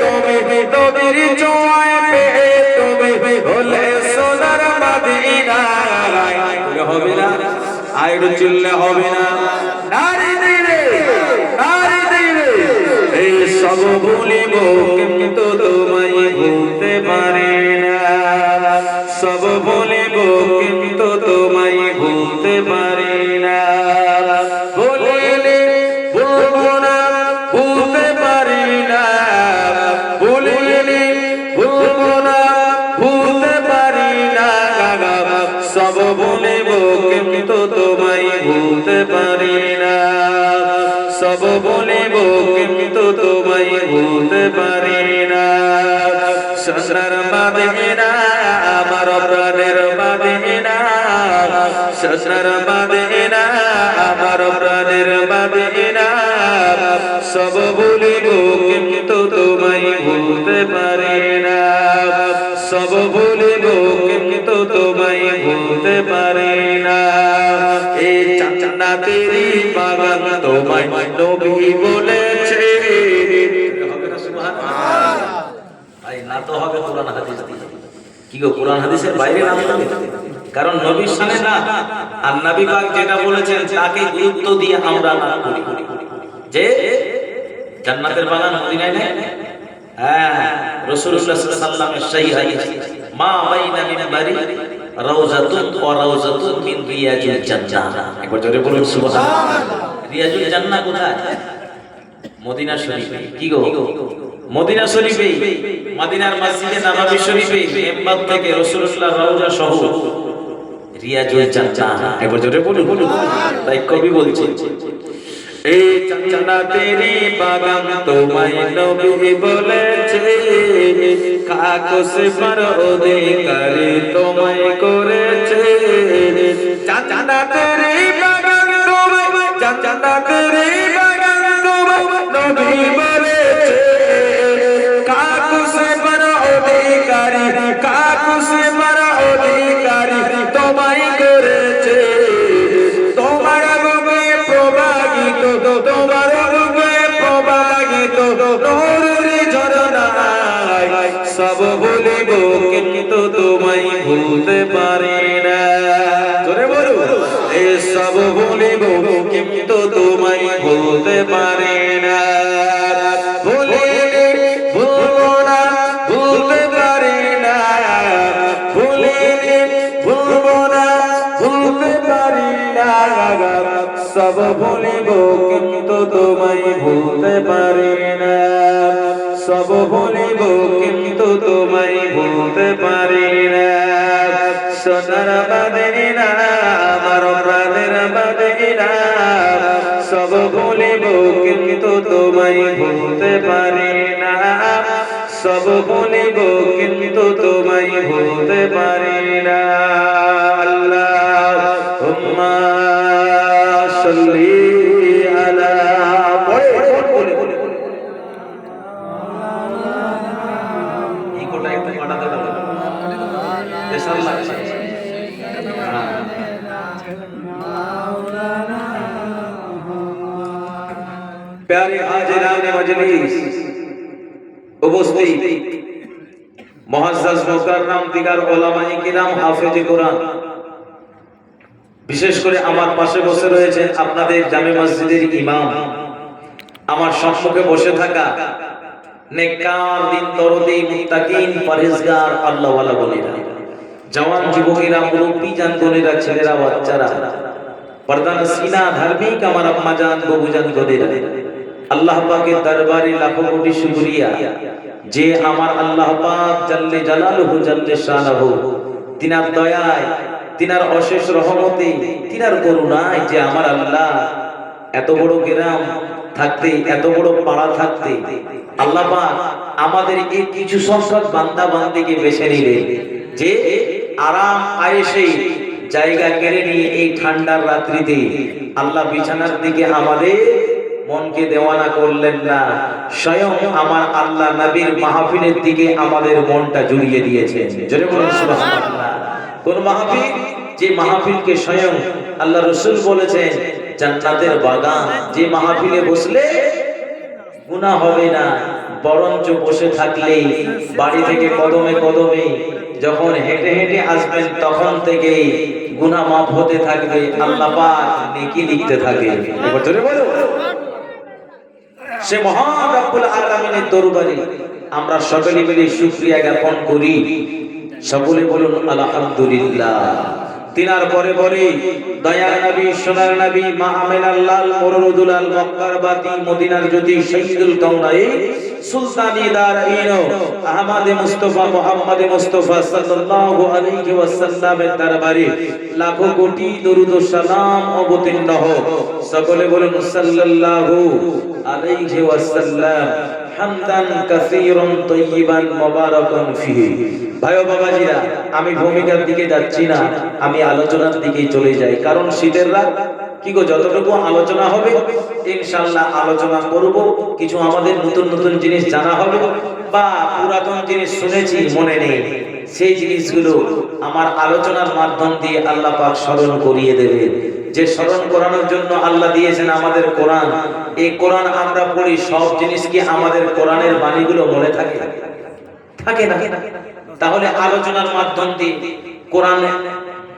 তুমি নবীর ছোঁয়ায় পেয়ে তুমি হলে সোনার মদিনা হবে না আইরো চিল্লে হবে না নারী দিলে এই সব ভুলিব কিন্তু তোমায় ভুলতে পারি না সব ভুলিব কিন্তু তোমায় ভুলতে পারি না বলিলে ভুলবো না ভুলতে পারি না বলিলে ভুলবো না ভুলতে পারি না সব ভুলিব কিন্তু তোমায় ভুলতে পারি না সব বলিব কিন্তু তোমায় ভুলতে পারি না সোনার মদিনা আমার প্রাণের মদিনা সোনার মদিনা আমার প্রাণের মদিনা সব বলিব কিন্তু তোমায় ভুলতে পারি না সব বলিব কিন্তু তোমায় ভুলতে পারি না এই জান্নাতেরই বাগান তোমায় নবী বলেছে হবে না সুবহানাল্লাহ ভাই না তো হবে কোরআন হাদিস দিয়ে কি গো কোরআন হাদিসের বাইরে না কারণ নবীর সামনে না আর নবী পাক যেটা বলেছেন তাকে গুরুত্ব দিয়ে আমরা না করি যে জান্নাতের বাগান মদিনায় নেই হ্যাঁ রাসূলুল্লাহ সাল্লাল্লাহু আলাইহি ওয়াসাল্লামের সহিহ হাদিস মা বাইনা মিনবারি রাউজাতুন ওয়া রাউজাতুন মিন রিয়াজিল জান্নাহ একবার জোরে বলুন সুবহানাল্লাহ রিয়াজুল জান্নাহ কোথায় মদিনা শরীফে কি গো মদিনা শরীফে মদিনার মসজিদে নববী শরীফে মেম্বার থেকে রাসূলুল্লাহ রওজা সহ রিয়াজুল জান্নাহ একবার জোরে বলুন তাই কবি বলছেন এই জান্নাতেরই বাগান তোমায় নবী বলেছে কাগজ पर অধিকারী তোমায় করেছে জান্নাতেরই বাগান তোমায় জান্নাতেরই বাগান তোমায় নবী বলেছে কাগজ पर অধিকারী কাগজ पर অধিকারী তোমায় করেছে তোমার রূপে প্রবাহিত তোমার রূপে প্রবাহিত নূরের ঝরনায় সব ভুলিব কিন্তু তোমায় ভুলতে পারি না জোরে বলো এই সব ভুলিব কিন্তু তোমায় ভুলতে পারি না ভুলিলে ভুলবো না ভুলতে পারি না ভুলিলে ভুলবো না ভুলতে পারি না সব ভুলিব কিন্তু তোমায় ভুলতে পারি না সব ভুলিব কিন্তু তোমায় ভুলতে পারি না সোনার মদিনা আমার প্রাণের মদিনা সব ভুলিব কিন্তু তোমায় ভুলতে পারি না সব ভুলিব কিন্তু তোমায় ভুলতে পারি না আল্লাহুম্মা সাল্লি আলা এই কোটা একটু পাঠাতে হবে দেশাল লাগছে प्यारे हाजिरान मजलिस उपस्थित मुअज्जज मुकर्रम दिगार उलामाए किराम हाफिज कुरान বিশেষ করে আমার পাশে বসে রয়েছেন আপনাদের জামে মসজিদের ইমাম আমার সম্মুখে বসে থাকা নেককার দিন দরদি মুত্তাকিন পরহেজগার আল্লাহওয়ালা বলিরা জওয়ান যুবকেরা মুরব্বি জান বোনেরা ছেলেরা বাচ্চারা পর্দার সিনা ধার্মিক আমার আম্মা জান বাবু জান গদেরা আল্লাহ পাকের দরবারে লাখো কোটি শুকরিয়া যে আমার আল্লাহ পাক জাল্লে জালালুহু জাল্লে শানাহু তিনার দয়ায় তিনার অশেষ রহমতে তিনার করুণায় যে আমার আল্লাহ এত বড় গ্রাম থাকতে এত বড় পাড়া থাকতে আল্লাহ পাক আমাদের এই কিছু সংখ্যক বান্দা বান্দিকে বেছে নিলেন যে আরাম আয়েশে জায়গা কেড়ে নিয়ে এই ঠান্ডার রাত্রিতে আল্লাহ বিছানার দিকে আমাদের মনকে দেওয়ানা করলেন না স্বয়ং আমার আল্লাহ নবীর মাহফিলের দিকে আমাদের মনটা জুড়িয়ে দিয়েছেন জোরে বলুন সুবহানাল্লাহ কোন মাহফিল যে মাহফিলকে স্বয়ং আল্লাহ রাসূল বলেছেন জান্নাতের বাগান যে মাহফিলে বসলে গুনাহ হবে না বরঞ্চ বসে থাকলেই বাড়ি থেকে কদমে কদমে যখন হেঁটে হেঁটে আসবেন তখন থেকে গুনাহ মাফ হতে থাকবে, আল্লাহ পাক নেকি লিখতে থাকে। এবার জোরে বলো, সে মহান রব্বুল আলামিনের দরবারে আমরা সকলে মিলে শুকরিয়া জ্ঞাপন করি। সকলে বলুন আলহামদুলিল্লাহ। তিনার পরে পরে দয়ার নবী, সোনার নবী, মা আমিনার লাল, মরুদুল আল, মক্কার বাতি, মদিনার জ্যোতি, শহীদুল কাউনাইন, সুলতানি দারাইন, আহমদ মুস্তাফা, মুহাম্মদ মুস্তাফা সাল্লাল্লাহু আলাইহি ওয়াসাল্লামের দরবারে লাখো কোটি দরুদ ও সালাম অবতীর্ণ হোক। সকলে বলুন সাল্লাল্লাহু আলাইহি ওয়াসাল্লাম হামদান কাসীরান তাইয়িবান মুবারাকান ফিহি। ভাই ও বাবাজিরা, আমি ভূমিকার দিকে যাচ্ছি না, আমি আলোচনার দিকেই চলে যাই। কারণ শীতের রাত, কি গো, যতটুকু আলোচনা হবে ইনশাআল্লাহ আলোচনা করব। কিছু আমাদের নতুন নতুন জিনিস জানা হবে, বা পুরাতন জিনিস শুনেছি মনে নেই, সেই জিনিসগুলো আমার আলোচনার মাধ্যম দিয়ে আল্লাহ পাক স্মরণ করিয়ে দেবে। যে স্মরণ করানোর জন্য আল্লাহ দিয়েছেন আমাদের কোরআন, এই কোরআন আমরা পড়ি, সব জিনিস কি আমাদের কোরআনের বাণীগুলো মনে থাকে? থাকে না। তাহলে আলোচনার মাধ্যম দিয়ে, কোরআন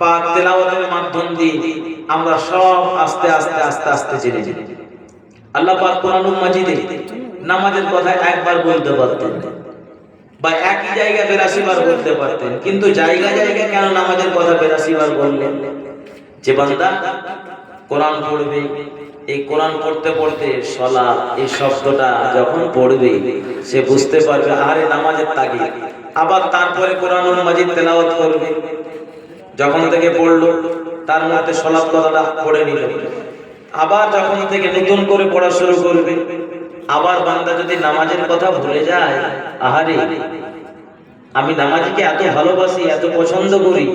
পাক তেলাওয়াতের মাধ্যম দিয়ে আমরা সব আস্তে আস্তে আস্তে আস্তে জেনে যাই। আল্লাহ পাক কোরআনুল মাজিদে নামাজের কথা একবার বলতে পারতেন, বা একই জায়গায় 82 বার বলতে পারতেন, কিন্তু জায়গা জায়গায় কেন নামাজের কথা 82 বার বললেন? যে বান্দা কোরআন পড়বে, এই কোরআন পড়তে পড়তে সালাত এই শব্দটা যখন পড়বে সে বুঝতে পারবে আরে নামাজের তাগিদ। আবার তারপরে কোরআনুল মাজিদ তেলাওয়াত করবে, যখন থেকে পড়লো তার মধ্যে সালাত কথাটা পড়ে নিল, আবার যখন থেকে নতুন করে পড়া শুরু করবে। আবার বান্দা যদি নামাজের কথা ভুলে যায়, আহারে আমি নামাজকে এত ভালোবাসি, এত পছন্দ করি,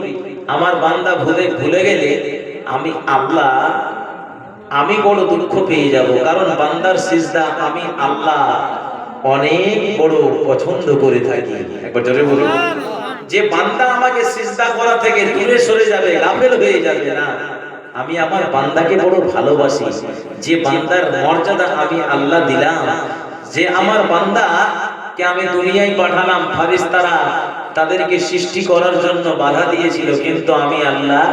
আমার বান্দা ভুলে গেলে আমি বড় দুঃখ পেয়ে যাব। কারণ বান্দার সিজদা আমি আল্লাহ অনেক বড় পছন্দ করে থাকি। একবার জোরে বলুন, যে বান্দা আমাকে সিজদা করা থেকে দূরে সরে যাবে, গাফেল হয়ে যাবে না, আমি আমার বান্দাকে বড় ভালোবাসি। যে বান্দার মর্যাদা আমি আল্লাহ দিলাম, যে আমার বান্দা কে আমি দুনিয়ায় পাঠালাম, ফেরেশতারা তাদেরকে সৃষ্টি করার জন্য বাধা দিয়েছিল, কিন্তু আমি আল্লাহ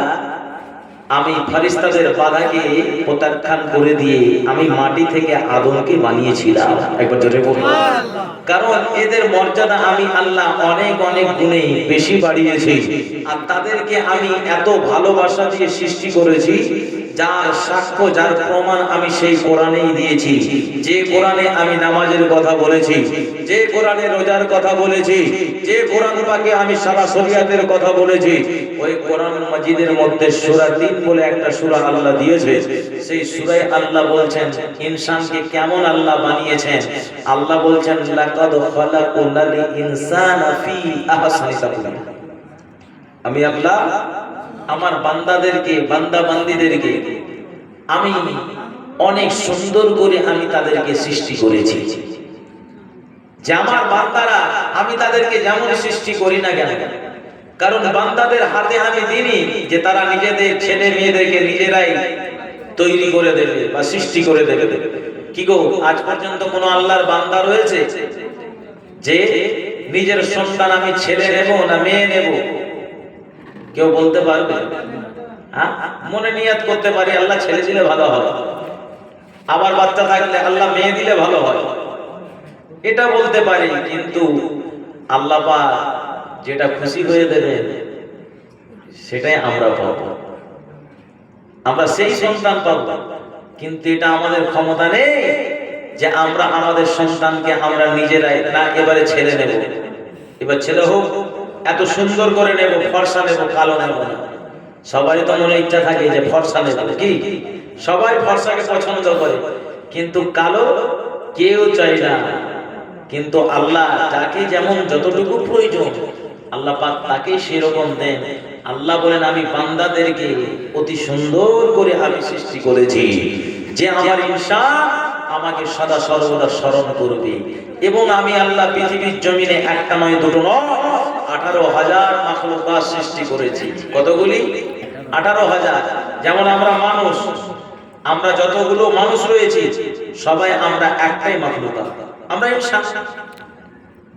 আমি ফেরেশতাদের বাধাকে প্রত্যাখ্যান করে দিয়ে আমি মাটি থেকে আদমকে বানিয়েছিলাম। একবার জোরে বলুন, কারণ এদের মর্যাদা আমি আল্লাহ অনেক অনেক গুণে বেশি বাড়িয়েছি। আর তাদেরকে আমি এত ভালোবাসা দিয়ে সৃষ্টি করেছি, যার সাক্ষ্য, যার প্রমাণ আমি সেই কোরআনেই দিয়েছি। যে কোরআনে আমি নামাজের কথা বলেছি, যে কোরআনে রোজার কথা বলেছি, যে কোরআন পাকে আমি সারা শরিয়াতের কথা বলেছি, ওই কোরআন মাজিদের মধ্যে সূরা ৩ বলে একটা সূরা আল্লাহ দিয়েছে। সেই সূরায় আল্লাহ বলছেন ইনসানকে কেমন আল্লাহ বানিয়েছেন। আল্লাহ বলছেন লাকাদ খালাকুনাল ইনসানা ফি আহসানি তাকওয়িম। আমি আল্লাহ আমার বান্দাদেরকে, বান্দা বান্দীদেরকে আমি অনেক সুন্দর করে আমি তাদেরকে সৃষ্টি করেছি। যে আমার বান্দারা আমি তাদেরকে যেমন সৃষ্টি করি না কেন, কারণ বান্দাদের হাতে আমি দিইনি যে তারা নিজেদের ছেলে মেয়েদেরকে নিজেরাই তৈরি করে দেবে বা সৃষ্টি করে দেবে। কি গো, আজ পর্যন্ত কোন আল্লাহর বান্দা রয়েছে যে নিজের সন্তান আমি ছেলে নেব না মেয়ে নেব? কেউ বলতে পারবে? হ্যাঁ, মনে নিয়ত করতে পারি আল্লাহ ছেলে দিলে ভালো হয়, আবার বাচ্চা থাকলে আল্লাহ মেয়ে দিলে ভালো হয়, এটা বলতে পারি। কিন্তু আল্লাহ পাক যেটা খুশি হয়ে দেবেন সেটাই আমরা পাবো, আমরা সেই সন্তান পাবো। কিন্তু এটা আমাদের ক্ষমতা নেই যে আমরা আমাদের সন্তানকে আমরা নিজেরাই না এবারে ছেলে নেব, এবার ছেলে হোক এত সুন্দর করে নেব, ফর্সা নেব, কালো নেব না। সবারই তো মনে ইচ্ছা থাকে যে ফর্সা নেব, কি সবাই ফর্সাকে পছন্দ করে, কিন্তু কালো কেউ চায় না। কিন্তু আল্লাহ যাকে যেমন যতটুকু প্রয়োজন আল্লাহ পাক তাকে সেরকম দেন। আল্লাহ বলেন আমি বান্দাদেরকে অতি সুন্দর করে আমি সৃষ্টি করেছি, যে আমার ইনসান আমাকে সদা সর্বদা স্মরণ করবে। এবং আমি আল্লাহ পৃথিবীর জমিনে একটা নয় দুটো নয় 18,000 মাখলুকাত সৃষ্টি করেছি। কতগুলি? 18,000। যেমন আমরা মানুষ, আমরা যতগুলো মানুষ রয়েছি সবাই আমরা একটাই মাখলুকাত, আমরা ইনসান।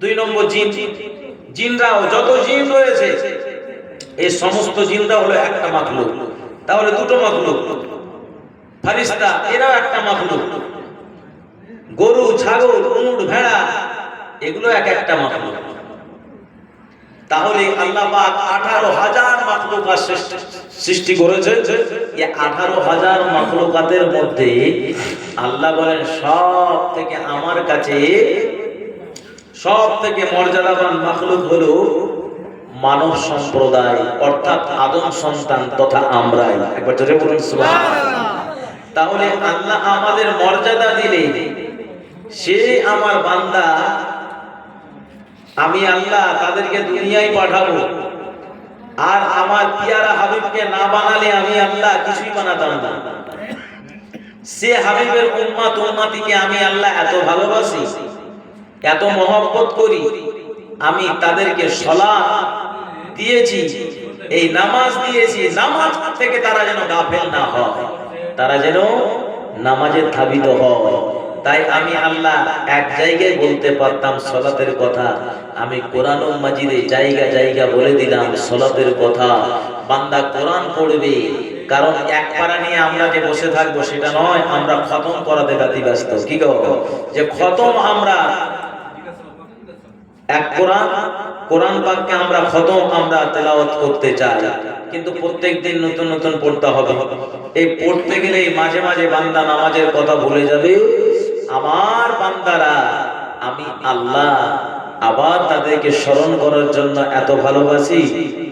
দুই নম্বর জিন, জিনরাও যত জিন রয়েছে এই সমস্ত জিনরা হলো একটা মাখলুক। তাহলে দুটো মাখলুক, ফারিস্তা এরাও একটা মাখলুক, গরু, ছাগল, উট, ভেড়া এগুলো এক একটা মাখলুক। তাহলে আল্লাহ পাক 18,000 মাখলুকাত সৃষ্টি করেছেন। এই 18,000 মাখলুকাতের মধ্যে আল্লাহ বলেন সব থেকে আমার কাছে সব থেকে মর্যাদাবান মাখলুক হলো মানব সম্প্রদায়, অর্থাৎ আদম সন্তান তথা আমরাই। একবার জোরে বলুন সুবহানাল্লাহ। তাহলে আল্লাহ আমাদের মর্যাদা দিলে সে আমার বান্দা, আমি আল্লাহ তাদেরকে দুনিয়ায় পাঠাবো। আর আমার পিয়ারা হাবিবকে না বানালে আমি আল্লাহ কিছুই বানাতাম না। সে হাবিবের উম্মত উম্মতিকে আমি আল্লাহ এত ভালোবাসি, এত মহব্বত করি, আমি তাদেরকে সালাত দিয়েছি, এই নামাজ দিয়েছি, নামাজ থেকে তারা যেন গাফেল না হয়, তারা যেন নামাজে ধাবিত হয়। তাই আমি আল্লাহ এক জায়গায় বলতে পারতাম সালাতের কথা, আমি কোরআন মাজিদে জায়গা জায়গা বলে দিলাম সালাতের কথা। বান্দা কোরআন পড়বে, কারণ এক পারা নিয়ে আমরা যে বসে থাকবো সেটা নয়, আমরা খতম করাতে ব্যতিব্যস্ত। কি গো, যে খতম আমরা এক কোরআন পাককে আমরা খতম আমরা তেলাওয়াত করতে চাই, কিন্তু প্রত্যেকদিন নতুন নতুন পড়তে হবে। এই পড়তে গেলে মাঝে মাঝে বান্দা নামাজের কথা ভুলে যাবে। আমার বান্দারা আমি আল্লাহ আবার তাদেরকে স্মরণ করার জন্য এত ভালোবাসি,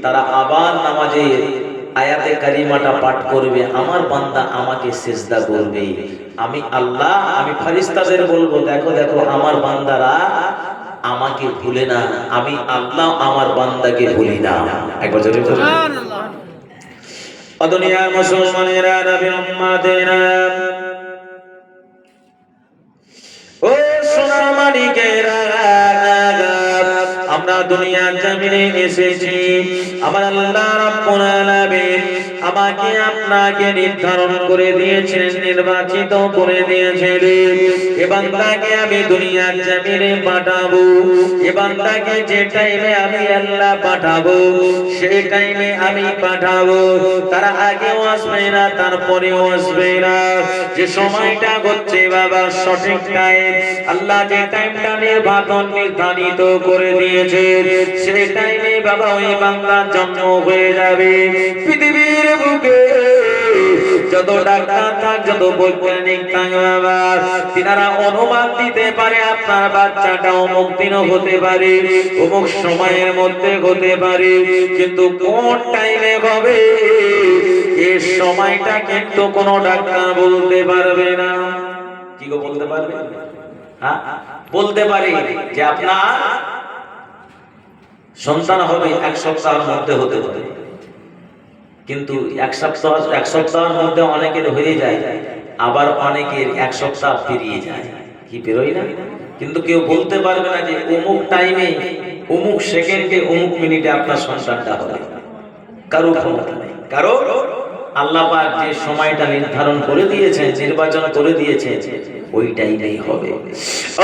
তারা আবার নামাজে আয়াতে কারিমাটা পাঠ করবে, আমার বান্দা আমাকে সিজদা করবে। আমি আল্লাহ, আমি ফেরেশতাদের বলবো, দেখো দেখো আমার বান্দারা আমাকে ভুলে না, আমি আল্লাহ আমার বান্দাকে ভুলি না। একবার জোরে বলুন সুবহানাল্লাহ। ও দুনিয়ার মুসলমানেরা, নবীর উম্মতেরা, ও সোনার মানিকেরা, আমরা দুনিয়ার জমিনে এসেছি, আমার আল্লাহ রাব্বুল আলামিন আমাকে আপনাকে নির্ধারণ করে দিয়েছেন, নির্বাচিত করে দিয়েছেন। এ বান্দাকে আমি দুনিয়ার জমিনে পাঠাবো, এ বান্দাকে যে টাইমে আমি আল্লাহ পাঠাবো সেই টাইমে আমি পাঠাবো। তার আগেও আসবে না, তারপরেও আসবে না। যে সময়টা হচ্ছে বাবা সঠিক টাইম, আল্লাহ যে টাইমটা নির্ধারিত করে দিয়েছে সেই টাইমে বাবা ওই বান্দার জন্ম হয়ে যাবে। পৃথিবীর বুকে যত ডাক্তার থাক, যত বৈজ্ঞানিক থাক বাবা, তিনারা অনুমান দিতে পারে আপনার বাচ্চাটা অমুক দিনও হতে পারে, অমুক সময়ের মধ্যে হতে পারে, কিন্তু কোন টাইমে হবে এই সময়টা কিন্তু কোনো ডাক্তার বলতে পারবে না। কি গো বলতে পারবে? হ্যাঁ বলতে পারে যে আপনার সন্তান হবে 1 সপ্তাহের মধ্যে হতে পারে, কিন্তু এক সপ্তাহের মধ্যে অনেকের হয়ে যায়, আবার অনেকের 1 সপ্তাহ পেরিয়ে যায়। কি বেরোয় না? কিন্তু কেউ বলতে পারবে না যে অমুক টাইমে, অমুক সেকেন্ডে, অমুক মিনিটে আপনার সন্তানটা হবে। কারো ক্ষমতা নেই। কারো আল্লাহ পাক যে সময়টা নির্ধারণ করে দিয়েছেন, নির্বাচন করে দিয়েছেন, ওই টাইমেই হবে।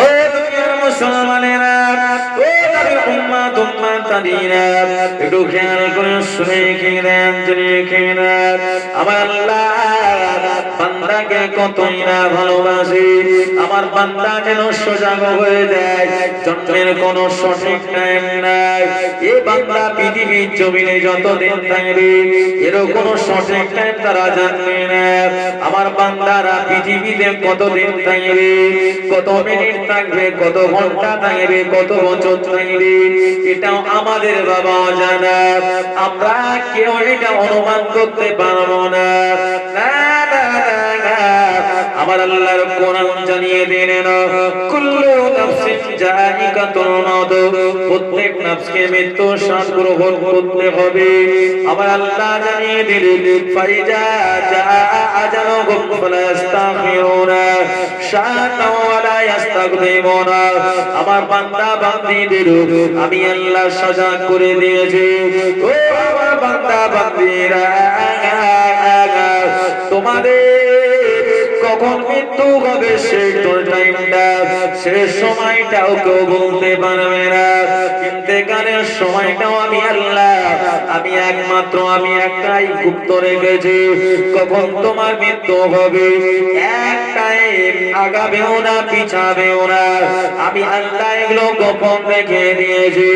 ও দুনিয়ার মুসলমানেরা, ও নবীর উম্মত উম্মতানিরা, একটু খেয়াল করে শুনে খেলেন, জেনে খেলেন, আমার আল্লাহ বান্দাকে কতই না ভালোবাসে। আমার বান্দা যেন সজাগ হয়ে যায়, জন্মের কোনো সঠিক টাইম নাই। এই বান্দা পৃথিবীর জমিনে যতদিন থাকবে এর কোনো সঠিক টাইম তারা জানবে না। আমার বান্দারা পৃথিবীতে কতদিন থাকবে, কত মিনিট থাকবে, কত ঘন্টা থাকবে, কত বছর থাকবে, এটাও আমাদের বাবা জানা। আমরা কেউ এটা অনুমান করতে পারবো না। আমার আল্লাহর কোরআন জানিয়ে দিলেন, কুল্লু নাফসিন যায়িকাতুল মাউত, প্রত্যেক নফসকে মৃত্যু স্বাদ গ্রহণ করতে হবে। আমার আল্লাহ জানিয়ে দিলেন, ফাইজা জা আজালুহুম ফালা ইস্তাগফিরুনা শাআতান ওয়া লা ইস্তাগদিমুনা। আমার বান্দা বান্দীদের আমি আল্লাহ সজাগ করে দিয়েছি। ও আমার বান্দা বান্দীরা, তোমাদের কখন কখন মৃত্যু হবে সেই টাইমটা, শেষ সময়টাও কেউ বলতে পারবে না। ইন্তেকালের সময়টাও আমি আল্লাহ, আমি একমাত্র আমি একটাই গুপ্ত রেখেছি, কখন তোমার মৃত্যু হবে। এক টাইম আগাবেও না পিছাবেও না, আমি আল্লাহ এগুলো গোপন রেখে দিয়েছি।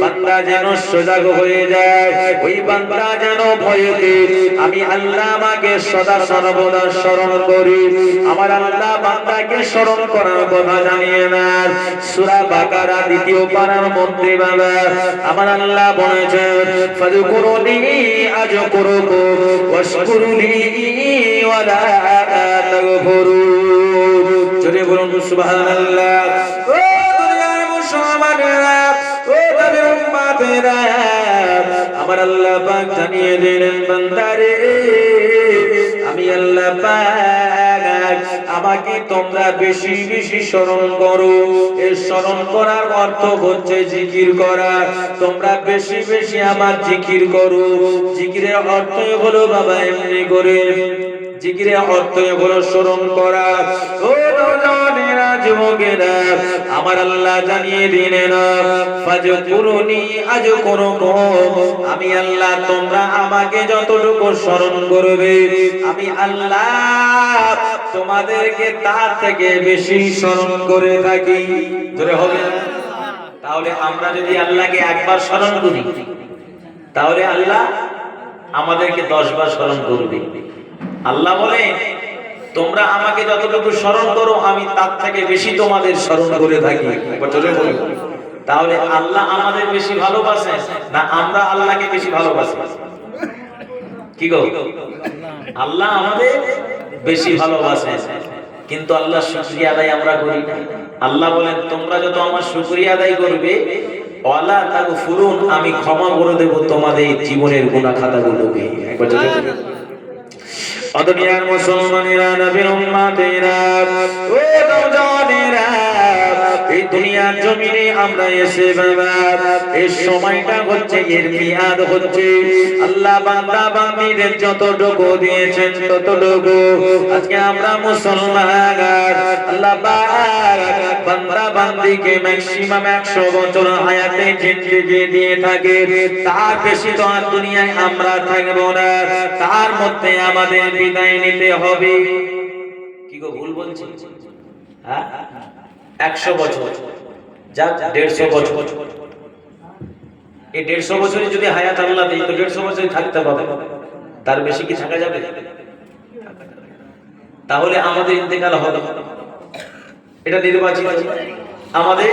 বান্দা যেন সজাগ হয়ে যায়, ওই বান্দা যেন ভয়তে আমি আল্লাহ আমাকে সদা সর্বদা স্মরণ করি। আমার আল্লাহ বান্দাকে স্মরণ করার কথা জানিয়ে না। সূরা বাকারা 2য় পারার মধ্যে বাবা আমার আল্লাহ বলেছেন, ফাযকুরুনি আযকুরুকুম ওয়াশকুরুলি ওয়ালা তাগফুরুন। জোরে বলুন সুবহানাল্লাহ। ও দুনিয়ার মুসলমানেরা, ও নবীর উম্মতেরা, আমার আল্লাহ পাক জানিয়ে দিলেন, বান্দারে আমি আল্লাহ পাক আমাকে তোমরা বেশি বেশি স্মরণ করো। এই স্মরণ করার অর্থ হচ্ছে জিকির করা। তোমরা বেশি বেশি আমার জিকির করো। জিকিরের অর্থ হলো বাবা এমনি করে, জিকিরের অর্থ হলো স্মরণ করা। ও নওজওয়ানেরা, যুবকেরা, আমার আল্লাহ জানিয়ে দিলেন, ফাযকুরুনি আযকুরুকুম। আমি আল্লাহ তোমরা আমাকে যতটুকু স্মরণ করবে, আমি আল্লাহ তোমাদেরকে তার থেকে বেশি স্মরণ করে থাকি। জোরে হবে না? তাহলে আমরা যদি আল্লাহকে একবার স্মরণ করি, তাহলে আল্লাহ আমাদেরকে 10 বার স্মরণ করবে। আল্লাহ বলে, তোমরা আমাকে যতটুকু স্মরণ করো আমি তার থেকে বেশি তোমাদের স্মরণ করে থাকি। তাহলে আল্লাহ আমাদের বেশি ভালোবাসে না আমরা আল্লাহকে বেশি ভালোবাসি? কি গো? আল্লাহ আমাদের বেশি ভালোবাসে, কিন্তু আল্লাহর শুকরিয়া আদায় আমরা করি না। আল্লাহ বলেন, তোমরা যত আমার শুকরিয়া আদায় করবে, ওয়ালা তাগফুরুন, আমি ক্ষমা করে দেব তোমাদের জীবনের গুনাহ খাতাগুলোকে। একবার জোরে বলুন। দুনিয়ার মুসলমানেরা, নবীর উম্মতেরা, ও নওজওয়ানেরা, এই দুনিয়ার জমিনে আমরা এসে বাবা এই সময়টা হচ্ছে, এর মিয়াদ হচ্ছে। আল্লাহ বান্দা বান্দীদের যতটুকু দিয়েছেন ততটুকু। আজকে আমরা মুসলমান, আল্লাহ পাক বান্দা বান্দীকে ম্যাক্সিমাম 100 বছর হায়াতে জিন্দেগি দিয়ে থাকে। তার বেশি তো আর দুনিয়ায় আমরা থাকবো না, তার মধ্যে আমাদের বিদায় নিতে হবে। কি গো, ভুল বলছি? হ্যাঁ, 100 বছর যা 150 বছর, এই 150 বছরে যদি হায়াত আল্লাহ দেয় তো 150 বছরই থাকতে পাবে, তার বেশি কি থাকা যাবে? তাহলে আমাদের ইন্তেকাল হবে, এটা নির্বাচিত। আমাদের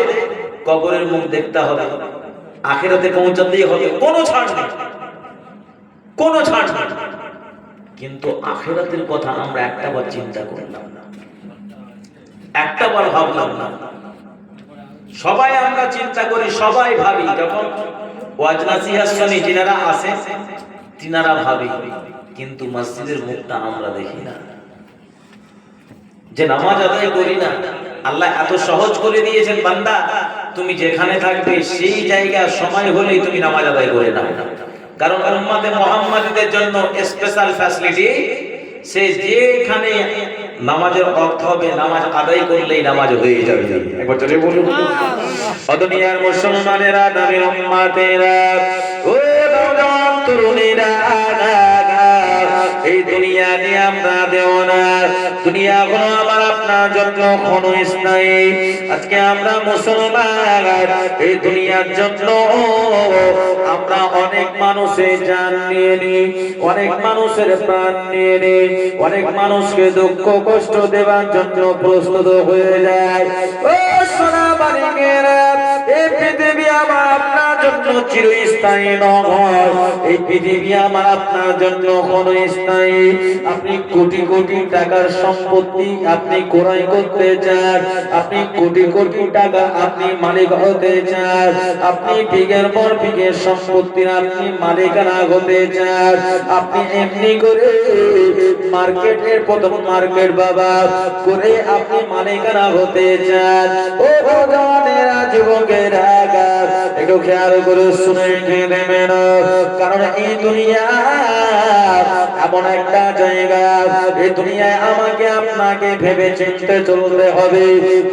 কবরের মুখ দেখতে হবে, আখিরাতে পৌঁছাতেই হবে, কোনো ছাড় নেই, কোনো ছাড় নেই। কিন্তু আখিরাতের কথা আমরা একটাবার চিন্তা করলাম না, একটাবার ভাবলাম না। সবাই আমরা চিন্তা করি, সবাই ভাবি, যখন ওয়াজ নাসিহত শুনি যিনারা আসে তিনারা ভাবি, কিন্তু মসজিদের মুখটা আমরা দেখি না। যে নামাজ আদায় করি না, আল্লাহ এত সহজ করে দিয়েছেন, বান্দা তুমি যেখানে থাকবে সেই জায়গা সময় হলেই তুমি নামাজ আদায় করে নাও। কারণ উম্মতে মুহাম্মাদীদের জন্য স্পেশাল ফ্যাসিলিটি, সে যেখানে নামাজের অর্থ হবে নামাজ আদায় করলেই নামাজ হয়ে যাবে। একবার জোরে বলুন। দুনিয়ার মুসলমানেরা, নবীর উম্মতেরা, ও নওজওয়ান তরুণীরা, এই দুনিয়া নিয়ে আমরা দেওয়ানা। দুনিয়া হলো আমার আপনার জন্য কোনো স্থায়ী। আজকে আমরা মুসলমান, এই দুনিয়ার জন্য আমরা অনেক মানুষের জান নিয়ে নিই, অনেক মানুষের প্রাণ নিয়ে নিই, অনেক মানুষকে দুঃখ কষ্ট দেওয়ার জন্য প্রস্তুত হয়ে যায়। ও সোনা বালিকেরা, এই পৃথিবী আমার আপনার জন্য চিরস্থায়ী নয়। এই পৃথিবী আমার আপনার জন্য কোনো স্থায়ী। আপনি কোটি কোটি টাকার সম্পত্তি আপনি ক্রয় করতে চান, আপনি কোটি কোটি টাকা আপনি মালিক হতে চান, আপনি বিঘের পর বিঘের সম্পত্তির আপনি মালিকানা হতে চান, আপনি এমনি করে মার্কেটের প্রথম মার্কেট বাবা করে আপনি মালিকানা হতে চান। ও ভগবানেরা, যুবকেরা, একটু খেয়াল করে শুনে নেবেন, কারণ এই দুনিয়া এমন একটা জায়গা, এই দুনিয়ায় আমাকে আপনাকে ভেবে চিন্তে চলতে হবে,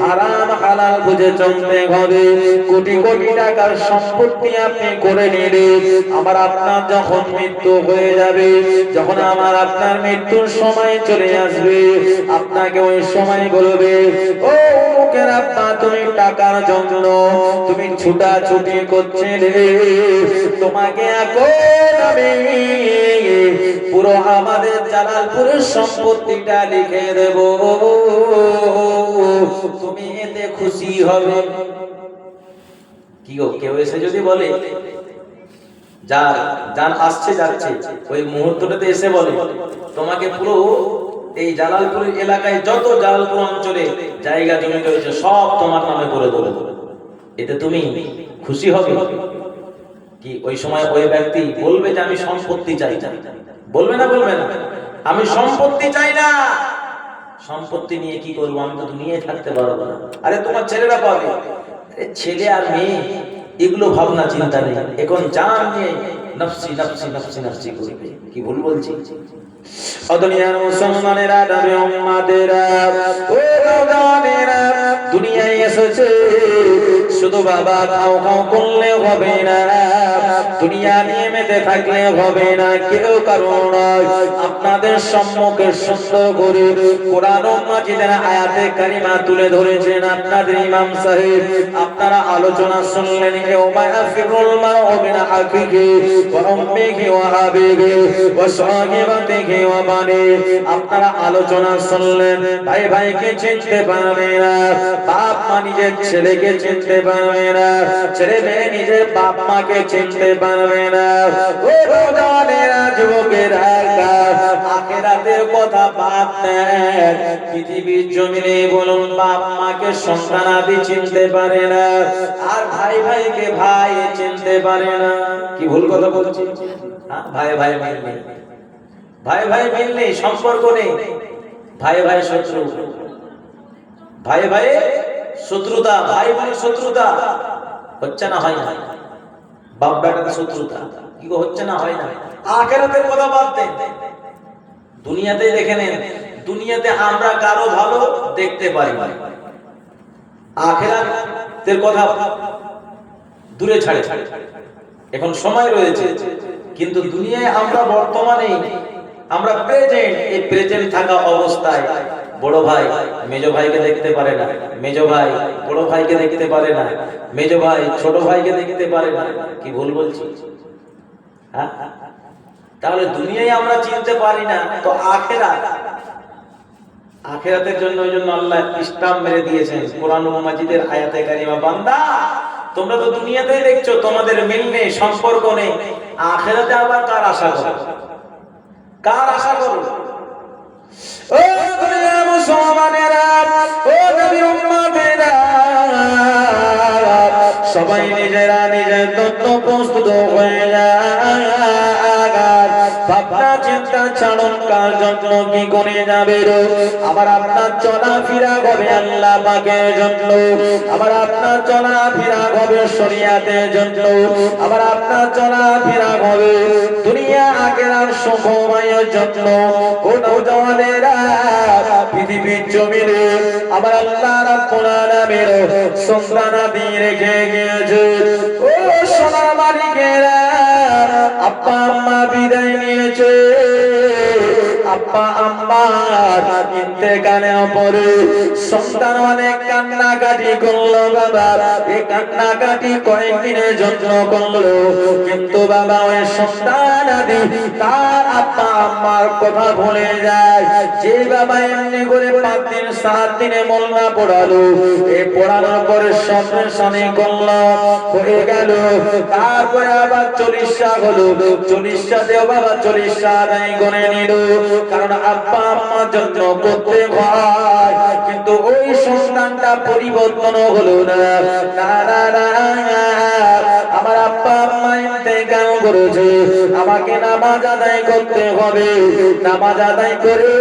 হারাম হালাল বুঝে চলতে হবে। কোটি কোটি টাকার সম্পত্তি আপনি করে নিলে আমার আপনার যখন মৃত্যু হয়ে যাবে, যখন আমার আপনার মৃত্যুর সময় চলে আসবে, আপনাকে ওই সময় বলবে, ও মুখের আব্বা তুমি টাকার জন্য তুমি ছুটাছুটি করছিলে, তোমাকে এখন আমি পুরো আমাদের জালালপুরের সম্পত্তিটা লিখে দেব, তুমি এতে খুশি হবে। কি গো, কেউ এসে যদি বলে, যার যান আসছে যাচ্ছে ওই মুহূর্তটাতে এসে বলে তোমাকে পুরো এই জালালপুর এলাকায় যত জালালপুর অঞ্চলে জায়গা জমি রয়েছে সব তোমার নামে করে দেবো, এতে তুমি খুশি হবে? কি ওই সময় ওই ব্যক্তি বলবে যে আমি সম্পত্তি চাই? বলবে না? বলবে না? আমি সম্পত্তি চাই না, সম্পত্তি নিয়ে কি করবো, আমি তো দুনিয়ায় থাকতে পারবো না। আরে তোমার ছেলেরা পাবে, ছেলে আর মেয়ে এগুলো ভাবনা চিন্তা নেই, এখন জান নিয়ে নফসি নফসি নফসি নফসি করবে। কি ভুল বলছি? ও দুনিয়ার মুসলমানেরা, নবী উম্মতেরা, ও নওজওয়ানেরা, দুনিয়ায় এসেছে শুধু বাবা খাও খাও করলে হবে না, দুনিয়া নিয়ে মেতে থাকলে হবে না, কেউ কারণ আপনাদের সম্মুখে সুন্দর করে কোরআন ও মাজিদের আয়াতে কারিমা তুলে ধরেছেন আপনাদের ইমাম সাহেব। আপনারা আলোচনা শুনলেন, ইয়াউমা ইয়াফিরুল মারউ মিন আখিহি ওয়া উম্মিহি ওয়া আবিহি ওয়া সাহিবাতিহি ওয়া বানি। আপনারা আলোচনা শুনলেন, ভাই ভাইকে চিনতে পারবে না, বাপ মা নিজের ছেলেকে চিনতে পারবে না, ছেলে মেয়ে নিজের বাপ মাকে চিনতে পারবে না। ও নওজওয়ানেরা, যুবকেরা, আখিরাতের কথা বাদ দেন, পৃথিবীর জমিনে বলুন বাপ মাকে সন্তানাদি চিনতে পারে না, আর ভাই ভাইকে ভাই চিনতে পারে না। কি ভুল কথা বলছি? ভাই ভাই মিল নেই, ভাই ভাই মিল নেই, সম্পর্ক নেই, ভাই ভাই শত্রু, ভাই ভাই শত্রুতা, ভাই ভাই শত্রুতা হচ্ছে না? হয় না? বাপ বেটার শত্রুতা কি হচ্ছে না? হয় না? আখিরাতের কথা বাদ দেন, দুনিয়াতে দেখে নেন, দুনিয়াতে আমরা কারো ভালো দেখতে পারি না, আখিরাতের কথা দূরে ছাড়ে। এখন সময় রয়েছে, কিন্তু দুনিয়ায় আমরা বর্তমানে আমরা প্রেজেন্ট, এই প্রেজেন্ট থাকা অবস্থায় বড় ভাই মেজ ভাইকে দেখতে পারে না, মেজ ভাই বড় ভাইকে দেখতে পারে না, মেজ ভাই ছোট ভাইকে দেখতে পারে না। কি ভুল বলছি? হ্যাঁ, তাহলে দুনিয়ায় আমরা চিনতে পারি না, তো আখিরাত, আখিরাতের জন্য ওই জন্য আল্লাহ স্টাম্প মেরে দিয়েছেন কোরআন ও মাজিদের আয়াতে কারিমা, বান্দা তোমরা তো দুনিয়াতেই দেখছো তোমাদের মিল নেই, সম্পর্ক নেই, আখিরাতে আবার কার আশা করো? কার আশা করো? ও দুনিয়ার মুসলমানেরা, ও নবীর উম্মতেরা, সবাই নিজেরা নিজের তত্ত্ব প্রস্তুত হয়ে যায়, ভাবনা চিন্তা চালন কার জন্য কি করে যাবে, আবার আপনার চলাফেরা হবে আল্লাহ পাকের জন্য, আবার আপনার চলাফেরা হবে শরিয়াতের জন্য, আবার আপনার চলাফেরা হবে দুনিয়া আখিরাত সুখময়ের জন্য। ও নওজওয়ানেরা, পৃথিবীর জমিনে আবার আল্লাহ রাব্বুল আলামিন সন্তানাদি রেখে গিয়েছে। ও সোনার মালিকেরা, আব্বা আম্মা বিদায় নিয়েছে, আব্বা আম্মার ইন্তেকালের পরে সন্তান অনেক কান্নাকাটি করলো। বাবা এই কান্নাকাটি কয়েকদিনের জন্য করলো, কিন্তু বাবা ওই সন্তান আদি তার আব্বা আম্মার কথা ভুলে যায়। যে বাবা এমনি করে 5 দিন 7 দিনে মোল্লা পড়ালো, এই পড়ানোর পরে সন্তান করলো হয়ে গেল, তারপরে আবার 40টা হলো, 40টাতেও বাবা 40টা আদায় করে নিল, কারণ আব্বা আম্মার জন্য করতে হয়। কিন্তু ওই সন্তানটা পরিবর্তন হলো না, না না না, আমার আব্বা আম্মা ইন্তেকাল করেছে, আমাকে নামাজ আদায় করতে হবে, নামাজ আদায় করে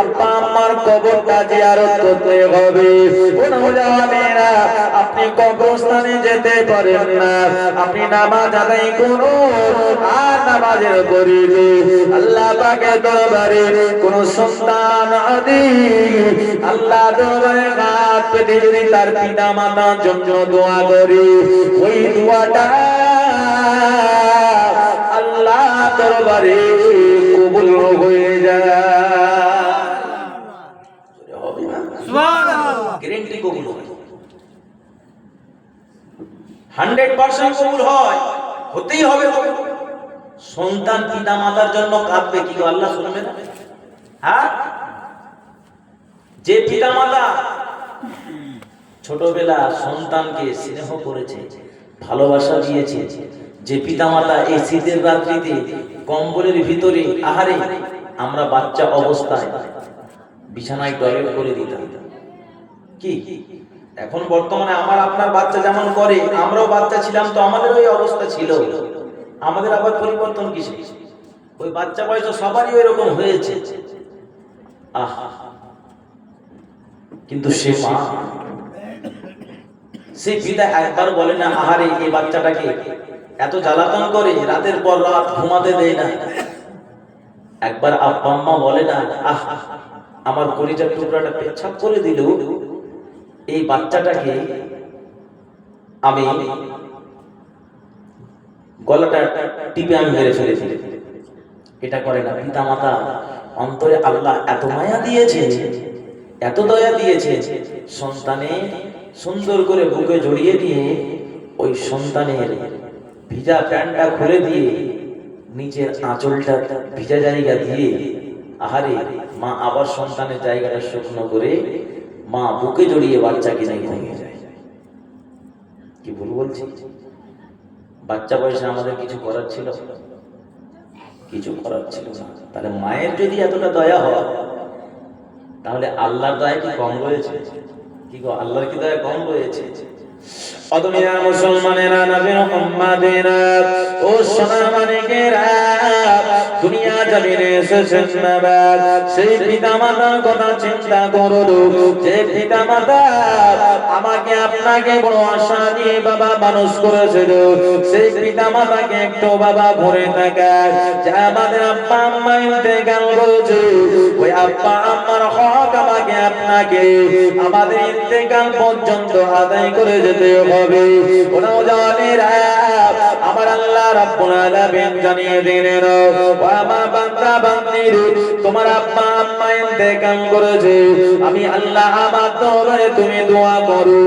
আব্বা আম্মা আমার কবরটা জিয়ারত করতে হবে। ও নওজওয়ানেরা, আপনি কবরস্থানে যেতে পারেন না, আপনি নামাজ আদায় করুন আর নামাজের পরিবে আল্লাহ পাকের দরবারে কোন সন্তান আদি আল্লাহ দরবারে হাত পেতে যদি তার পিতা মাতার জন্য দোয়া করে, ওই দোয়াটা আল্লাহ দরবারে কবুল হয়ে যায়। হবে না? সুবহানাল্লাহ, গ্যারান্টি কবুল হয়, 100% কবুল হয়, হতেই হবে। সন্তান পিতা মাতার জন্য কাঁদবে, কি আল্লাহ শুনবে না? হ্যাঁ, যে পিতা মাতা ছোটবেলা সন্তানকে স্নেহ করেছে, ভালোবাসা দিয়েছে, যে পিতামাতা এই শীতের রাত্রিতে কম্বলের ভিতরে আহারে আমরা বাচ্চা অবস্থায় বিছানায় টয়লেট করে দিতাম, কি এখন বর্তমানে আমার আপনার বাচ্চা যেমন করে, আমরাও বাচ্চা ছিলাম তো আমাদের ওই অবস্থা ছিল, আমাদের আবার পরিবর্তন কিসে? ওই বাচ্চা বয়স সবারই এরকম হয়েছে। আহা, কিন্তু সে মা, সেই পিতা একবার বলে না, আহারে এই বাচ্চাটাকে এত জ্বালাতন করে, রাতের পর রাত ঘুমাতে দেয় না। একবার আব্বা আম্মা বলে না, আহ আমার কলিজার টুকরাটা পেচ্ছাপ করে দিল, এই বাচ্চাটাকে আমি গলাটা টিপে আমি মেরে ফেলেছি। এটা করে না পিতা মাতা। অন্তরে আল্লাহ এত মায়া দিয়েছে, এত দয়া দিয়েছে, সন্তানে সুন্দর করে বুকে জড়িয়ে দিয়ে ওই সন্তানের ভিজা প্যান্টটা খুলে দিয়ে নিচের আঁচলটা ভিজা জায়গা দিয়ে আহারে মা আবার সন্তানের জায়গাটা শুকনো করে মা বুকে জড়িয়ে বাচ্চাকে নিয়ে ঘুমিয়ে যায়। কি ভুল বলছি? বাচ্চা বয়সে আমাদের কিছু করার ছিল? কিছু করার ছিল না। তাহলে মায়ের যদি এতটা দয়া হয়, তাহলে আল্লাহর দয়া কি কম রয়েছে? কি গো, আল্লাহর কি দয়া কম রয়েছে? অদমিয়া মুসলমানেরা, নবীর উম্মাদেরা, ও সোনামানিকেরা, দুনিয়া জমিনে এসেছেন বাবা, সেই পিতা মাতার কথা চিন্তা করো, যে পিতা মাতা আমাকে আপনাকে বড় আশা নিয়ে বাবা মানুষ করেছিল, সেই পিতা মাতাকে একটু বাবা ঘুরে থাকায়, যে আমাদের আব্বা আম্মা ইন্তেকাল করেছে, ওই আব্বা আম্মার হক আমাকে আপনাকে আমাদের ইন্তেকাল পর্যন্ত আদায় করে যেতে হবে। ওনাও জানেরা, আমার আল্লাহ রাব্বুল আলামিন জানিয়ে দিলেন, ও আমার বান্দা বান্দির, তোমার আব্বা আম্মা ইন্তেকাল করেছে, আমি আল্লাহ আমার দরবারে তুমি দোয়া করো।